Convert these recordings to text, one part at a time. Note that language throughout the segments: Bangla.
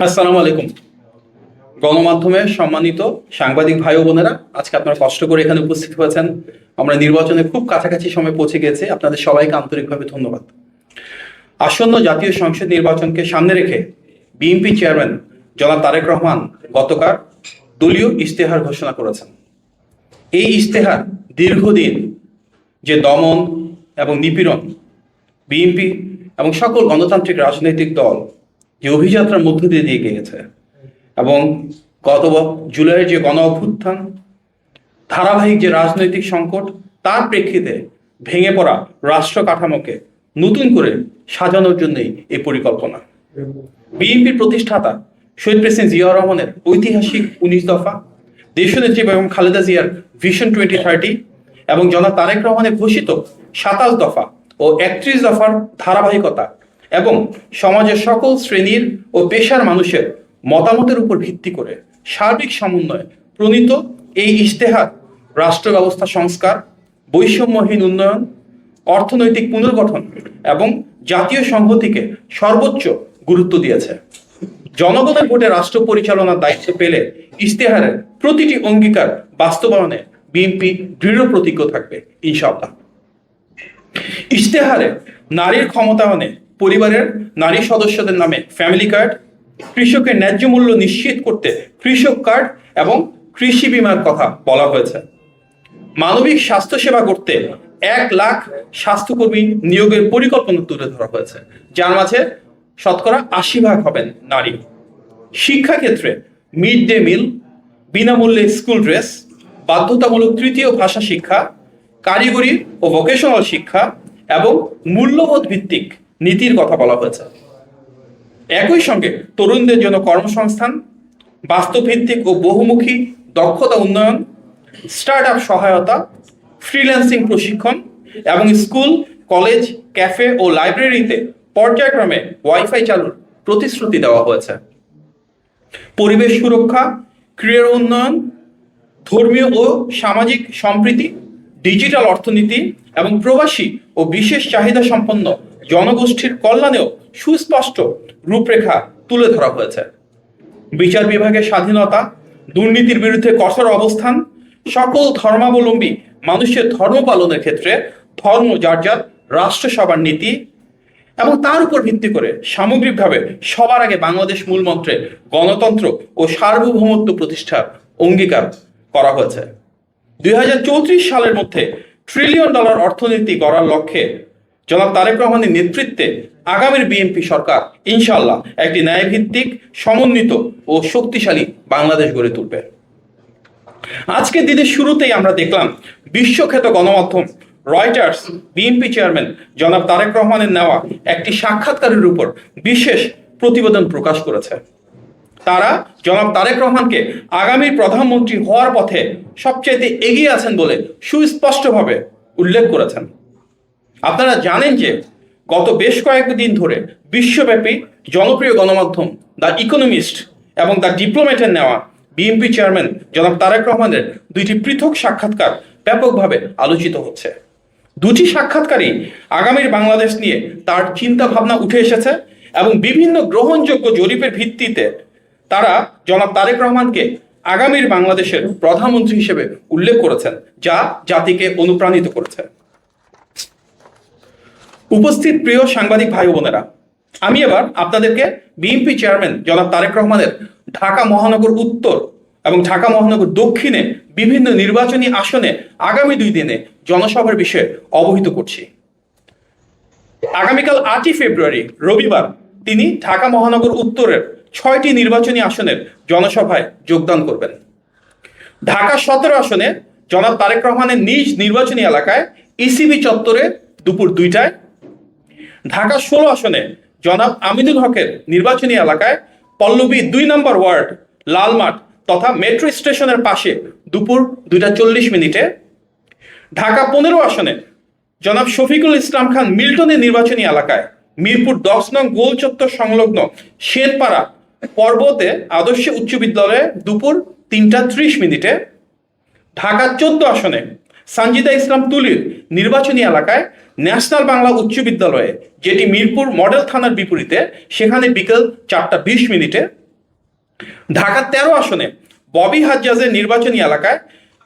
আসসালামু আলাইকুম। গণমাধ্যমে সম্মানিত সাংবাদিক ভাই ও বোনেরা, আজকে আপনারা কষ্ট করে এখানে উপস্থিত হয়েছেন। আমরা নির্বাচনে খুব কাছাকাছি সময় পৌঁছে গেছে। আপনাদের সবাইকে আন্তরিকভাবে ধন্যবাদ। আসন্ন জাতীয় সংসদ নির্বাচনকে সামনে রেখে বিএনপি চেয়ারম্যান জনাব তারেক রহমান গতকাল দলীয় ইশতেহার ঘোষণা করেছেন। এই ইশতেহার দীর্ঘদিন যে দমন এবং নিপীড়ন বিএনপি এবং সকল গণতান্ত্রিক রাজনৈতিক দল যে অভিযাত্রার মধ্য দিয়ে গিয়েছে এবং গত জুলাইয়ের যে গণ অভ্যুত্থান, ধারাবাহিক যে রাজনৈতিক সংকট, তার প্রেক্ষিতে ভেঙে পড়া রাষ্ট্র কাঠামোকে নতুন করে সাজানোর জন্যই এই পরিকল্পনা। বিএনপির প্রতিষ্ঠাতা শহীদ প্রেসিডেন্ট জিয়াউর রহমানের ঐতিহাসিক 19 দফা, দেশনেত্রী বেগম খালেদা জিয়ার ভিশন 2030 এবং জনাব তারেক রহমানের ঘোষিত 27 দফা ও 31 দফার ধারাবাহিকতা এবং সমাজের সকল শ্রেণীর ও পেশার মানুষের মতামতের উপর ভিত্তি করে সার্বিক সমন্বয়ে প্রণীত এই ইশতেহার রাষ্ট্র ব্যবস্থা সংস্কার, বৈষম্যহীন উন্নয়ন, অর্থনৈতিক পুনর্গঠন এবং জাতীয় সংহতিকে সর্বোচ্চ গুরুত্ব দিয়েছে। জনগণের ভোটে রাষ্ট্র পরিচালনার দায়িত্ব পেলে ইশতেহারের প্রতিটি অঙ্গীকার বাস্তবায়নে বিএনপি দৃঢ় প্রতিজ্ঞ থাকবে ইনশাআল্লাহ। ইশতেহারে নারীর ক্ষমতায়নে পরিবারের নারী সদস্যদের নামে ফ্যামিলি কার্ড, কৃষকের ন্যায্য মূল্য নিশ্চিত করতে কৃষক কার্ড এবং কৃষি বীমার কথা বলা হয়েছে। মানবিক স্বাস্থ্যসেবা করতে 1 লাখ স্বাস্থ্যকর্মী নিয়োগের পরিকল্পনা তুলে ধরা হয়েছে, যার মাঝে শতকরা 80% হবেন নারী। শিক্ষাক্ষেত্রে মিড ডে মিল, বিনামূল্যে স্কুল ড্রেস, বাধ্যতামূলক তৃতীয় ভাষা শিক্ষা, কারিগরি ও ভোকেশনাল শিক্ষা এবং মূল্যবোধ ভিত্তিক নীতির কথা বলা হয়েছে। একই সঙ্গে তরুণদের জন্য কর্মসংস্থান, বাস্তবভিত্তিক ও বহুমুখী দক্ষতা উন্নয়ন, স্টার্ট আপ সহায়তা, ফ্রিল্যান্সিং প্রশিক্ষণ এবং স্কুল, কলেজ, ক্যাফে ও লাইব্রেরিতে পর্যায়ক্রমে ওয়াইফাই চালুর প্রতিশ্রুতি দেওয়া হয়েছে। পরিবেশ সুরক্ষা, ক্রীড়ার উন্নয়ন, ধর্মীয় ও সামাজিক সম্প্রীতি, ডিজিটাল অর্থনীতি এবং প্রবাসী ও বিশেষ চাহিদা সম্পন্ন জনগোষ্ঠীর কল্যাণেও সুস্পষ্ট রূপরেখা তুলে ধরা হয়েছে। বিচার বিভাগের স্বাধীনতা, দুর্নীতির বিরুদ্ধে কঠোর অবস্থান, সকল ধর্মাবলম্বী মানুষের ধর্ম পালনের ক্ষেত্রে ধর্ম যার যার রাষ্ট্রসভার নীতি এবং তার উপর ভিত্তি করে সামগ্রিকভাবে সবার আগে বাংলাদেশ মূলমন্ত্রে গণতন্ত্র ও সার্বভৌমত্ব প্রতিষ্ঠার অঙ্গীকার করা হয়েছে। 2034 সালের মধ্যে $1 ট্রিলিয়ন অর্থনীতি গড়ার লক্ষ্যে জনাব তারেক রহমানের নেতৃত্বে আগামীর বিএনপি সরকার ইনশাআল্লাহ একটি ন্যায়ভিত্তিক, সমন্বিত ও শক্তিশালী বাংলাদেশ গড়ে তুলবে। আজকের দিনের শুরুতেই আমরা দেখলাম বিশ্বখ্যাত গণমাধ্যম রয়টার্স বিএনপি চেয়ারম্যান জনাব তারেক রহমানের নেওয়া একটি সাক্ষাৎকারের উপর বিশেষ প্রতিবেদন প্রকাশ করেছে। তারা জনাব তারেক রহমানকে আগামীর প্রধানমন্ত্রী হওয়ার পথে সবচাইতে এগিয়ে আছেন বলে সুস্পষ্টভাবে উল্লেখ করেছেন। আপনারা জানেন যে গত বেশ কয়েকদিন ধরে বিশ্বব্যাপী জনপ্রিয় গণমাধ্যম দ্য ইকোনমিস্ট এবং দ্য ডিপ্লোম্যাটের নেওয়া বিএনপি চেয়ারম্যান জনাব তারেক রহমানের 2টি পৃথক সাক্ষাৎকার ব্যাপকভাবে আলোচিত হচ্ছে। 2টি সাক্ষাৎকারই আগামীর বাংলাদেশ নিয়ে তার চিন্তা ভাবনা উঠে এসেছে এবং বিভিন্ন গ্রহণযোগ্য জরিপের ভিত্তিতে তারা জনাব তারেক রহমানকে আগামীর বাংলাদেশের প্রধানমন্ত্রী হিসেবে উল্লেখ করেছেন, যা জাতিকে অনুপ্রাণিত করেছে। উপস্থিত প্রিয় সাংবাদিক ভাই বোনেরা, আমি এবার আপনাদেরকে বিএনপি চেয়ারম্যান জনাব তারেক রহমানের ঢাকা মহানগর উত্তর এবং ঢাকা মহানগর দক্ষিণে বিভিন্ন নির্বাচনী আসনে আগামী 2 দিনে জনসভার বিষয়ে অবহিত করছি। আগামীকাল 8ই ফেব্রুয়ারি রবিবার তিনি ঢাকা মহানগর উত্তরের 6টি নির্বাচনী আসনের জনসভায় যোগদান করবেন। ঢাকা 17 আসনে জনাব তারেক রহমানের নিজ নির্বাচনী এলাকায় ইসিবি চত্বরে দুপুর 2টায়, ঢাকা 16 আসনে জনাব আমিনুল হকের নির্বাচনী এলাকায় পল্লবী 2 নম্বর ওয়ার্ড লালমাঠ তথা মেট্রো স্টেশনের পাশে দুপুর 2:40 ঢাকা 15 আসনে জনাব শফিকুল ইসলাম খান মিল্টনের নির্বাচনী এলাকায় মিরপুর 10 নং গোল চত্বর সংলগ্ন সেনপাড়া পর্বতে আদর্শ উচ্চ বিদ্যালয়ে দুপুর 3:30 ঢাকা 14 আসনে সানজিদা ইসলাম তুলির নির্বাচনী এলাকায় ন্যাশনাল বাংলা উচ্চ বিদ্যালয়ে, যেটি মিরপুর মডেল থানার বিপরীতে, সেখানে বিকেল 4:20 ঢাকা 13 আসনে ববি হাজ্জাজের নির্বাচনী এলাকায়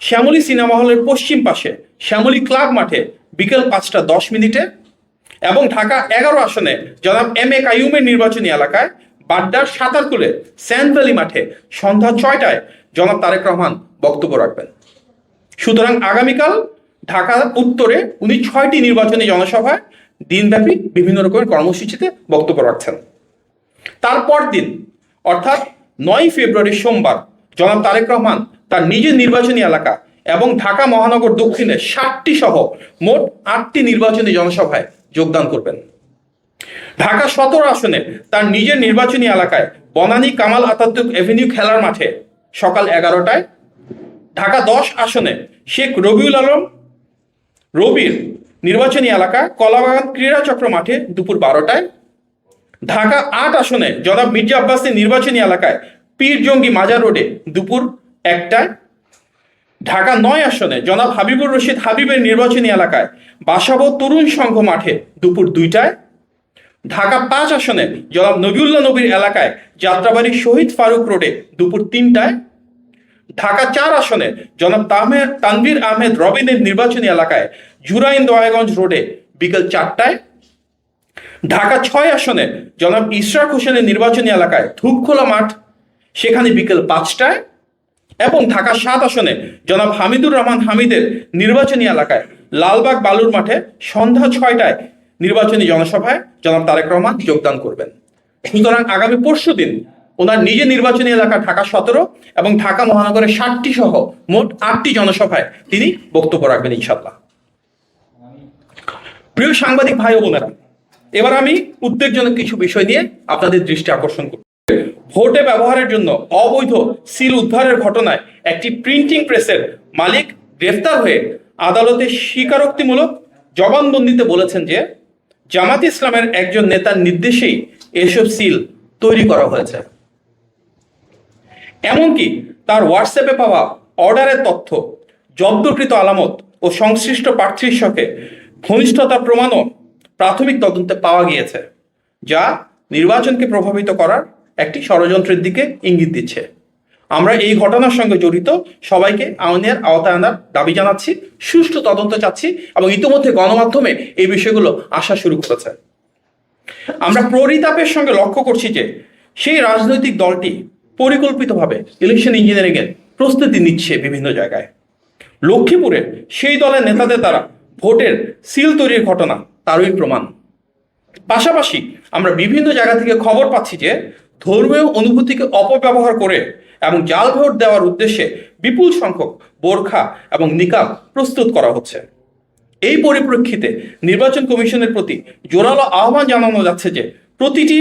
শ্যামলী সিনেমা হলের পশ্চিম পাশে শ্যামলী ক্লাব মাঠে বিকেল 5:10 এবং ঢাকা 11 আসনে জনাব এম এ কাইয়ুমের নির্বাচনী এলাকায় বাড্ডার সাঁতারকুলে সেন্ট ভ্যালি মাঠে সন্ধ্যা 6টায় জনাব তারেক রহমান বক্তব্য রাখবেন। সুতরাং আগামীকাল ঢাকা উত্তরে উনি 6টি নির্বাচনী জনসভায় দিনব্যাপী বিভিন্ন রকমের কর্মসূচিতে বক্তব্য রাখছেন। তারপর দিন অর্থাৎ 9 ফেব্রুয়ারি সোমবার জনাব তারেক রহমান তার নিজের নির্বাচনী এলাকা এবং ঢাকা মহানগর দক্ষিণে 7টি সহ মোট 8টি নির্বাচনী জনসভায় যোগদান করবেন। ঢাকা 17 আসনে তার নিজের নির্বাচনী এলাকায় বনানী কামাল আতাতুর্ক এভিনিউ খেলার মাঠে সকাল 11টায়, ঢাকা 10 আসনে শেখ রবিউল আলম রবির নির্বাচনী এলাকা কলাবাগান ক্রীড়াচক্র মাঠে দুপুর 12টায়, ঢাকা 8 আসনে জনাব মির্জা আব্বাসের নির্বাচনী এলাকায় পীর জঙ্গি মাজার রোডে দুপুর 1টায়, ঢাকা 9 আসনে জনাব হাবিবুর রশিদ হাবিবের নির্বাচনী এলাকায় বাসাবো তরুণ সংঘ মাঠে দুপুর 2টায়, ঢাকা 5 আসনে জনাব নবিউল্লাহ নবীর এলাকায় যাত্রাবাড়ি শহীদ ফারুক রোডে দুপুর 3টায়, ঢাকা 4 আসনে জনাব তানভীর আহমেদ রবিনের নির্বাচনী এলাকায় জুরাইন দয়াগঞ্জ রোডে বিকেল 4টায়, ঢাকা 6 আসনে জনাব ইশরাক হোসেনের নির্বাচনী এলাকায় ধূপখোলা মাঠ সেখানে বিকেল 5টায় এবং ঢাকা 7 আসনে জনাব হামিদুর রহমান হামিদের নির্বাচনী এলাকায় লালবাগ বালুর মাঠে সন্ধ্যা 6টায় নির্বাচনী জনসভায় জনাব তারেক রহমান যোগদান করবেন। সুতরাং আগামী পরশু দিন ওনার নিজের নির্বাচনী এলাকা ঢাকা 17 এবং ঢাকা মহানগরের 7টি সহ মোট 8টি জনসভায় তিনি বক্তব্য রাখবেন ইনশাআল্লাহ। প্রিয় সাংবাদিক ভাই ও বোনেরা, এবার আমি উদ্বেগজনক কিছু বিষয় নিয়ে আপনাদের দৃষ্টি আকর্ষণ করব। ভোটে ব্যবহারের জন্য অবৈধ সিল উদ্ধারের ঘটনায় একটি প্রিন্টিং প্রেসের মালিক গ্রেফতার হয়ে আদালতে স্বীকারোক্তিমূলক জবানবন্দিতে বলেছেন যে জামাত ইসলামের একজন নেতার নির্দেশেই এসব সিল তৈরি করা হয়েছে। এমনকি তার হোয়াটসঅ্যাপে পাওয়া অর্ডারের তথ্য, জব্দকৃত আলামত ও সংশ্লিষ্ট প্রার্থীর সাথে ঘনিষ্ঠতার প্রমাণও প্রাথমিক তদন্তে পাওয়া গিয়েছে, যা নির্বাচনকে প্রভাবিত করার একটি ষড়যন্ত্রের দিকে ইঙ্গিত দিচ্ছে। আমরা এই ঘটনার সঙ্গে জড়িত সবাইকে আইনের আওতায় আনার দাবি জানাচ্ছি, সুষ্ঠু তদন্ত চাচ্ছি এবং ইতিমধ্যে গণমাধ্যমে এই বিষয়গুলো আসা শুরু করেছে। আমরা পরিতাপের সঙ্গে লক্ষ্য করছি যে সেই রাজনৈতিক দলটি পরিকল্পিতভাবে ইলেকশন ইঞ্জিনিয়ারিং এর প্রস্তুতি নিচ্ছে বিভিন্ন জায়গায়। লক্ষ্মীপুরে সেই দলের নেতাদের দ্বারা ভোটের সিল তৈরির ঘটনা তারই প্রমাণ। পাশাপাশি আমরা বিভিন্ন জায়গা থেকে খবর পাচ্ছি যে ধর্মীয় অনুভূতিকে অপব্যবহার করে এবং জাল ভোট দেওয়ার উদ্দেশ্যে বিপুল সংখ্যক বোরখা এবং নিকাব প্রস্তুত করা হচ্ছে। এই পরিপ্রেক্ষিতে নির্বাচন কমিশনের প্রতি জোরালো আহ্বান জানানো যাচ্ছে যে প্রতিটি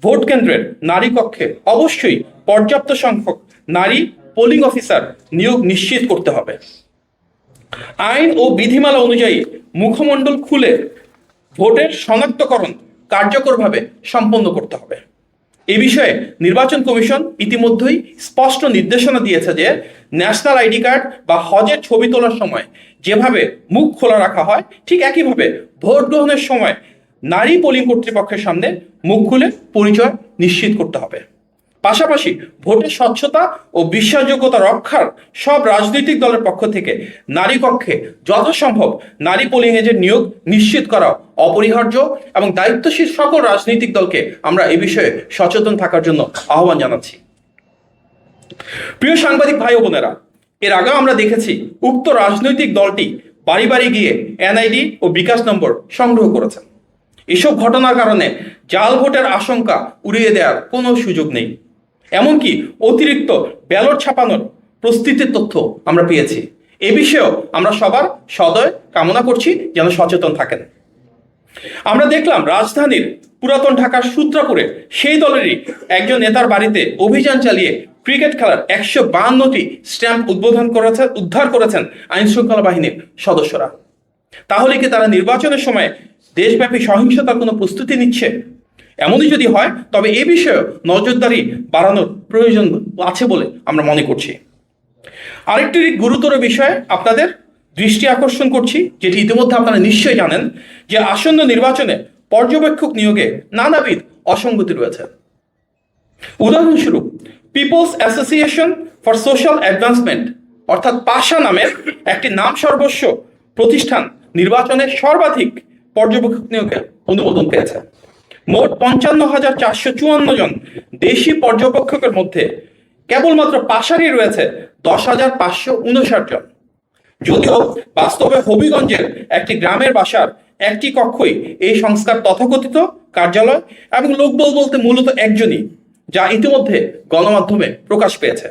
ভোট কেন্দ্রের নারী কক্ষে অবশ্যই পর্যাপ্ত সংখ্যক নারী পোলিং অফিসার নিয়োগ নিশ্চিত করতে হবে। আইন ও বিধিমালা অনুযায়ী মুখমণ্ডল খুলে ভোটের শনাক্তকরণ কার্যকরভাবে সম্পন্ন করতে হবে। এ বিষয়ে নির্বাচন কমিশন ইতিমধ্যেই স্পষ্ট নির্দেশনা দিয়েছে যে ন্যাশনাল আইডি কার্ড বা হজের ছবি তোলার সময় যেভাবে মুখ খোলা রাখা হয় ঠিক একইভাবে ভোট গ্রহণের সময় নারী পোলিং কর্তৃপক্ষের সামনে মুখ খুলে পরিচয় নিশ্চিত করতে হবে। পাশাপাশি ভোটের স্বচ্ছতা ও বিশ্বাসযোগ্যতা রক্ষার সব রাজনৈতিক দলের পক্ষ থেকে নারী কক্ষে যথাসম্ভব নারী পোলিং এজেন্ট নিয়োগ নিশ্চিত করা অপরিহার্য এবং দায়িত্বশীল সকল রাজনৈতিক দলকে আমরা এই বিষয়ে সচেতন থাকার জন্য আহ্বান জানাচ্ছি। প্রিয় সাংবাদিক ভাই ও বোনেরা, এর আগেও আমরা দেখেছি উক্ত রাজনৈতিক দলটি বাড়ি বাড়ি গিয়ে এনআইডি ও বিকাশ নম্বর সংগ্রহ করেছেন। এসব ঘটনার কারণে জাল ভোটের আশঙ্কা উড়িয়ে দেওয়ার কোনো সুযোগ নেই। এমনকি অতিরিক্ত ব্যালট ছাপানোর প্রস্তুতির তথ্য আমরা পেয়েছি। এ বিষয়েও আমরা সবার সদয় কামনা করছি যেন সচেতন থাকেন। আমরা দেখলাম রাজধানীর পুরাতন ঢাকার সূত্রাপুরে সেই দলেরই একজন নেতার বাড়িতে অভিযান চালিয়ে ক্রিকেট খেলার 152টি স্ট্যাম্প উদ্ধার করেছেন আইন শৃঙ্খলা বাহিনীর সদস্যরা। তাহলে কি তারা নির্বাচনের সময় দেশব্যাপী সহিংসতার কোনো প্রস্তুতি নিচ্ছে? এমনই যদি হয় তবে এ বিষয়ে নজরদারি বাড়ানোর প্রয়োজন আছে বলে আমরা মনে করছি। আরেকটি গুরুতর বিষয়ে আপনাদের দৃষ্টি আকর্ষণ করছি, যেটি ইতিমধ্যে আপনারা নিশ্চয়ই জানেন, যে আসন্ন নির্বাচনে পর্যবেক্ষক নিয়োগে নানাবিধ অসঙ্গতি রয়েছে। উদাহরণস্বরূপ peoples association for social advancement অর্থাৎ পাশা নামের একটি নাম সর্বস্ব প্রতিষ্ঠান নির্বাচনের সর্বাধিক পর্যবেক্ষক নিয়োগের অনুমোদন পেয়েছে। মোট 55,454 জন দেশি পর্যবেক্ষকের মধ্যে কেবলমাত্র পাশারই রয়েছে 10,559 জন। যদিও বাস্তবে হবিগঞ্জের একটি গ্রামের বাসার একটি কক্ষই এই সংস্কার তথাকথিত কার্যালয় এবং লোকবল বলতে মূলত একজনই, যা ইতিমধ্যে গণমাধ্যমে প্রকাশ পেয়েছে।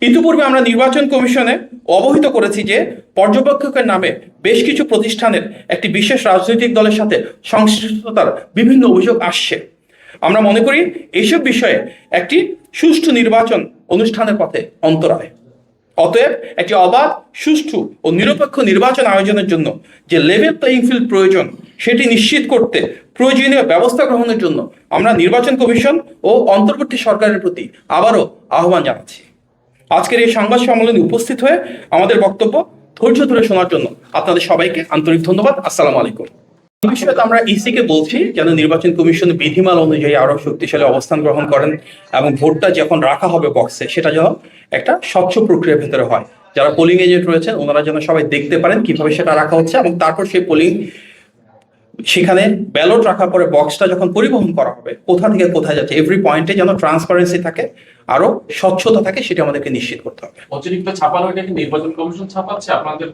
ইতিপূর্বে আমরা নির্বাচন কমিশনে অবহিত করেছি যে পর্যবেক্ষকের নামে বেশ কিছু প্রতিষ্ঠানের একটি বিশেষ রাজনৈতিক দলের সাথে সংশ্লিষ্টতার বিভিন্ন অভিযোগ আসছে। আমরা মনে করি এইসব বিষয়ে একটি সুষ্ঠু নির্বাচন অনুষ্ঠানের পথে অন্তরায়। অতএব একটি অবাধ, সুষ্ঠু ও নিরপেক্ষ নির্বাচন আয়োজনের জন্য যে লেভেল প্লেইং ফিল্ড প্রয়োজন সেটি নিশ্চিত করতে প্রয়োজনীয় ব্যবস্থা গ্রহণের জন্য আমরা নির্বাচন কমিশন ও অন্তর্বর্তী সরকারের প্রতি আবারও আহ্বান জানাচ্ছি। আজকের এই সংবাদ সম্মেলনে উপস্থিত হয়ে আমাদের বক্তব্য ধৈর্য ধরে শোনার জন্য আপনাদের সবাইকে আন্তরিক ধন্যবাদ। আসসালামু আলাইকুম। এই বিষয়ে আমরা ইসিকে বলছি যেন নির্বাচন কমিশন বিধিমালা অনুযায়ী আরো শক্তিশালী অবস্থান গ্রহণ করেন এবং ভোটটা যখন রাখা হবে বক্সে সেটা যেন একটা স্বচ্ছ প্রক্রিয়ার ভেতরে হয়। যারা পোলিং এজেন্ট রয়েছেন ওনারা যেন সবাই দেখতে পারেন কিভাবে সেটা রাখা হচ্ছে এবং তারপর সেই পোলিং সেখানে ব্যালট রাখার পরে বক্সটা যখন পরিবহন করা হবে কোথা থেকে কোথায় যাচ্ছে এভরি পয়েন্টে যেন ট্রান্সপারেন্সি থাকে, আরো স্বচ্ছতা থাকে, সেটা আমাদেরকে নিশ্চিত করতে হবে। অতিরিক্ত ছাপানো এটা কি নির্বাচন কমিশন ছাপাচ্ছে, আপনাদের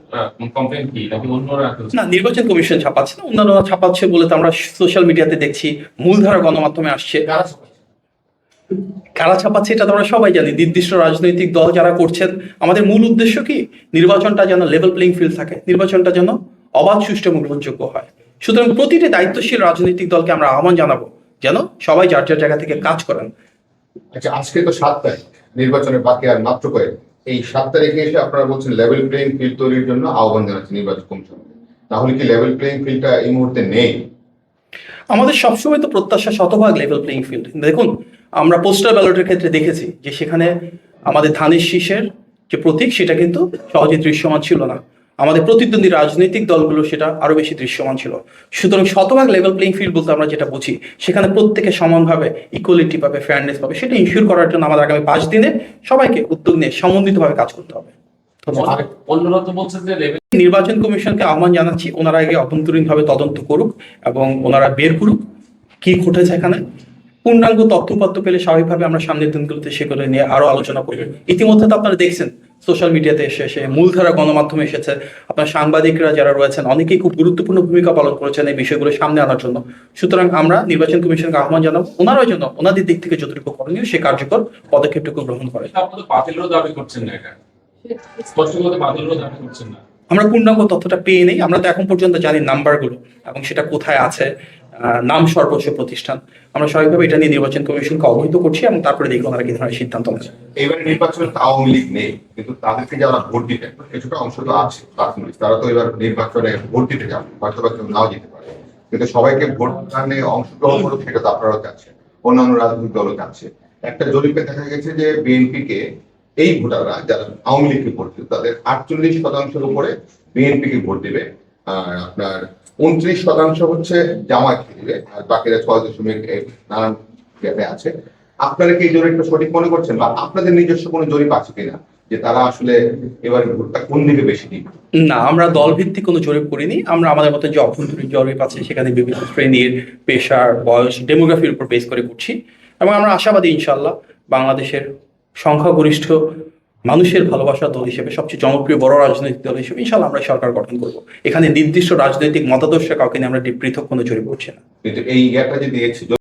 কমপ্লেইন কি নাকি অন্যরা? না, নির্বাচন কমিশন ছাপাচ্ছে না, অন্যান্যরা ছাপাচ্ছে বলে তো আমরা সোশ্যাল মিডিয়াতে দেখছি, মূলধারা গণমাধ্যমে আসছে। কারা ছাপাচ্ছে এটা তো আমরা সবাই জানি, নির্দিষ্ট রাজনৈতিক দল যারা করছেন। আমাদের মূল উদ্দেশ্য কি নির্বাচনটা যেন লেভেল প্লেইং ফিল্ড থাকে, নির্বাচনটা যেন অবাধ, সুষ্ঠু এবং গ্রহণযোগ্য হয়। সুতরাং প্রতিটি দায়িত্বশীল রাজনৈতিক দলকে আমরা আহ্বান জানাবো যেন সবাই যার যার জায়গা থেকে কাজ করেন। আচ্ছা, আজকে তো 7 তারিখ, নির্বাচনের বাকি আর মাত্র কয়েক। এই 7 তারিখে এসে আপনারা বলছেন লেভেল প্লেইং ফিল্ড তৈরির জন্য আহ্বান জানাচ্ছেন নির্বাচন কমিশনকে, তাহলে কি লেভেল প্লেইং ফিল্ডটা এই মুহূর্তে নেই? আমাদের সবসময় তো প্রত্যাশা শতভাগ লেভেল প্লেইং ফিল্ড। দেখুন, আমরা পোস্টাল ব্যালটের ক্ষেত্রে দেখেছি যে সেখানে আমাদের ধানের শীষের যে প্রতীক সেটা কিন্তু সহজে দৃশ্যমান ছিল না। আমাদের প্রতিদ্বন্দ্বী রাজনৈতিক দলগুলো সেটা আরো বেশি দৃশ্যমান ছিল। সুতরাং শতভাগ লেভেল প্লেইং ফিল্ড বলতে আমরা যেটা বুঝি সেখানে প্রত্যেকে সমানভাবে ইকুয়ালিটি পাবে, ফেয়ারনেস পাবে, সেটা ইনশিওর করার জন্য আমাদের আগামী 5 দিনে সবাইকে উদ্যোগ নিয়ে সমন্বিতভাবে কাজ করতে হবে। অন্যরা তো বলছেন যে নির্বাচন কমিশনকে আহ্বান জানাচ্ছি ওনারা আগে অভ্যন্তরীণভাবে তদন্ত করুক এবং ওনারা বের করুক কি ঘটেছে এখানে। পূর্ণাঙ্গ তথ্যপত্র পেলে স্বাভাবিকভাবে আমরা সামনের দিনগুলোতে সেগুলো নিয়ে আরো আলোচনা করব। ইতিমধ্যে তো আপনারা দেখছেন সোশ্যাল মিডিয়াতে এসে মূলধারা গণমাধ্যমে এসেছে, আপনার সাংবাদিকরা যারা রয়েছেন অনেকেই খুব গুরুত্বপূর্ণ ভূমিকা পালন করেছেন এই বিষয়গুলো সামনে আনার জন্য। সুতরাং আমরা নির্বাচন কমিশনকে আহ্বান জানাবো ওনারাও যেন ওনাদের দিক থেকে যতটুকু করণীয় সে কার্যকর পদক্ষেপটুকু গ্রহণ করে। আপনাদের বাতিলেরও দাবি করছেন না, এটা স্পষ্ট করে বাতিলেরও দাবি করছেন না। আমরা পূর্ণাঙ্গ তথ্যটা পেয়ে নেই, আমরা তো এখন পর্যন্ত জানি নাম্বারগুলো এবং সেটা কোথায় আছে, নাম সর্বস্ব প্রতিষ্ঠান। আমরা স্বাভাবিকভাবে এটা নিয়ে নির্বাচন কমিশনকে অবহিত করছি এবং তারপরে দেখি ওনারা কি ধরনের সিদ্ধান্ত নেয়। এবারে নির্বাচনে আওয়ামী লীগ নেই, কিন্তু তাদেরকে যারা ভোট দিতে কিছুটা অংশ তো আছে, তারা তো এবার নির্বাচনে ভোট দিতে যাবে, হয়তো বা কেউ নাও যেতে পারে, কিন্তু সবাইকে ভোট দানে অংশগ্রহণ করুক সেটা তো আপনারাও চাচ্ছেন, অন্যান্য রাজনৈতিক দলও চাচ্ছে। একটা জরিপে দেখা গেছে যে বিএনপি কে এই ভোটাররা যারা আওয়ামী লীগকে ভোট দিবে তাদের 48% উপরে বিএনপি কে ভোট দিবে, আর আপনার 29% হচ্ছে জামায়াতকে দিবে, আর বাকিরা 6 নানান গ্যাপে আছে। আপনারা কি এই জরিপটা সঠিক মনে করছেন, বা আপনাদের নিজস্ব কোনো জরিপ আছে কিনা যে তারা আসলে এবার ভোটটা কোন দিকে বেশি দিবে? না, আমরা দল ভিত্তিক কোনো জরিপ করিনি। আমরা আমাদের মতো যে অভ্যন্তরীণ জরিপ আছে সেখানে বিভিন্ন শ্রেণীর, পেশার, বয়স, ডেমোগ্রাফির উপর বেস করে করছি এবং আমরা আশাবাদী ইনশাআল্লাহ বাংলাদেশের সংখ্যাগরিষ্ঠ মানুষের ভালোবাসার দল হিসেবে, সবচেয়ে জনপ্রিয় বড় রাজনৈতিক দল হিসেবে ইনশাআল্লাহ আমরা সরকার গঠন করব। এখানে নির্দিষ্ট রাজনৈতিক মতাদর্শে কাউকে নিয়ে আমরা পৃথক কোনো জরিপ করছি না। কিন্তু এই ইয়াটা যে দিয়েছি